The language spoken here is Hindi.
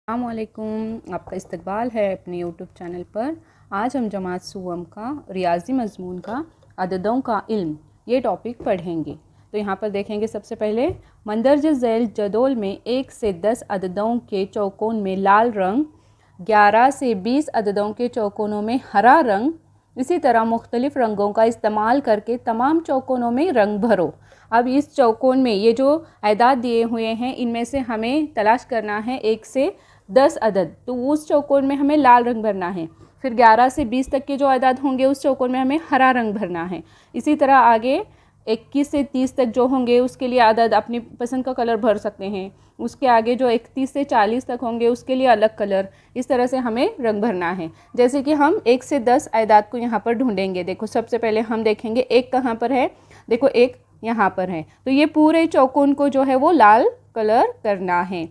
अस्सलामुअलैकुम, आपका इस्तकबाल है अपने यूट्यूब चैनल पर। आज हम जमात सुवम का रियाजी मज़मून का अददों का इल्म ये टॉपिक पढ़ेंगे। तो यहाँ पर देखेंगे सबसे पहले मंदरज झैल जदोल में 1 से 10 अददों के चौकोन में लाल रंग, 11 से 20 अददों के चौकोनों में हरा रंग, इसी तरह मुख्तलिफ़ रंगों का इस्तेमाल करके तमाम चौकोनों में रंग भरो। अब इस चौकोन में ये जो आदाद दिए हुए हैं इनमें से हमें तलाश करना है 1 से 10 अदद। तो उस चौकोन में हमें लाल रंग भरना है। फिर 11 से 20 तक के जो आदाद होंगे उस चौकोन में हमें हरा रंग भरना है। इसी तरह आगे 21 से 30 तक जो होंगे उसके लिए आदद अपनी पसंद का कलर भर सकते हैं। उसके आगे जो 31 से 40 तक होंगे उसके लिए अलग कलर। इस तरह से हमें रंग भरना है। जैसे कि हम 1 से 10 आदाद को यहाँ पर ढूंढेंगे। देखो सबसे पहले हम देखेंगे 1 कहाँ पर है। देखो 1 यहाँ पर है। तो ये पूरे चौकोन को जो है वो लाल कलर करना है।